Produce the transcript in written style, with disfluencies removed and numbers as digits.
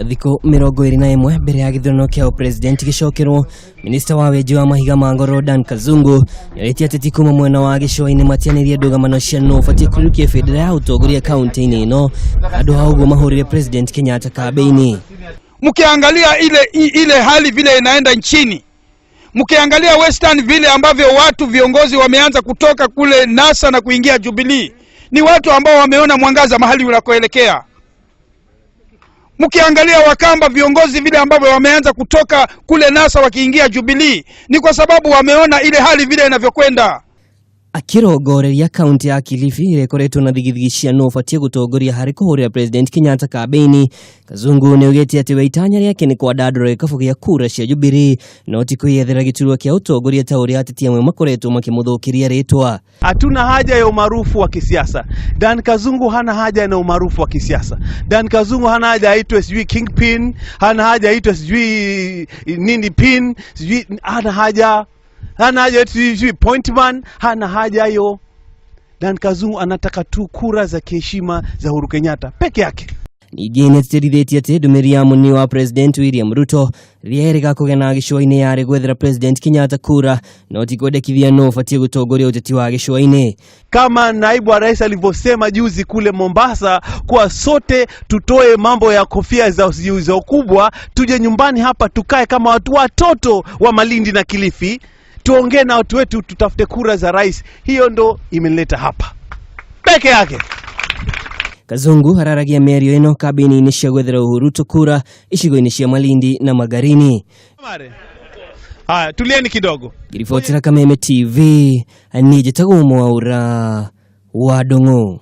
thiku 21 mbere ya githurano kia upresident gicokerwo, Minista wa wenji wa mahiga ma ngoro Dan Kazungu nĩarĩtie Ateti kuuma mwena wa gicua-ini matianĩrie ndũgamano cia no ũbatiĩ kũriũkia bendera ya ũtongoria kaunti-inĩ ĩno, andũ hao ũguo mahũrire President Kenyatta kambi-ini. Mkiangalia ile hali vile inaenda nchini, mkiangalia Western vile ambavyo watu viongozi wameanza kutoka kule NASA na kuingia Jubilee, ni watu ambao wameona mwangaza mahali unakoelekea. Mkiangalia Wakamba viongozi vile ambavyo wameanza kutoka kule NASA wakiingia Jubilee, ni kwa sababu wameona ile hali vile inavyokwenda. Akirongoreria kaunti ya Kilifi irekoretwo na thigithigi cia no ũbatiĩ gũtongoria harĩ kũhũrĩra President Kenyatta kambi-ini, Kazungu nĩaugĩte atĩ we itanya rĩake nĩ kwandandũra gĩkabũ gĩa kura cia Jubilee no ti kwĩyethera gĩturwa kĩa ũtongoria ta ũrĩa ateti amwe makoretwo makĩmũthũkĩria rĩtwa. Hatuna haja ya umaarufu wa kisiasa. Dan Kazungu hana haja na umaarufu wa kisiasa. Dan Kazungu hana haja aitwe sijui kingpin, hana haja aitwe sijui nini pin, sijui hana haja sijui pointman, hana haja hiyo. Dan Kazungu anataka tu kura za heshima za Uhuru Kenyatta peke yake. Ningĩ nĩtĩrithitie atĩ ndũmĩrĩri ya mũnini wa President William Ruto rĩerĩga kũgena gĩcua-inĩ yarĩ gwethera President Kenyatta kura no ti kwendekithia no ũbatiĩ gũtongoria ũteti wa gĩcua-inĩ. Kama naibu wa rais alivyosema juzi kule Mombasa, kwa sote tutoe mambo ya kofia za ukubwa, tuje nyumbani hapa tukae kama watoto wa Malindi na Kilifi, tuongee na watu wetu, tutafute kura za rais. Hiyo ndo imeleta hapa peke yake. Kazungu hararagia mĩario ĩno kambi-ini cia gwethera Uhuruto kura icigo-ini cia Malindi na Magarini. Haya, tulieni kidogo. Ngiribotera Kameme TV, njĩtagwo Mwaura wa Ndung'u.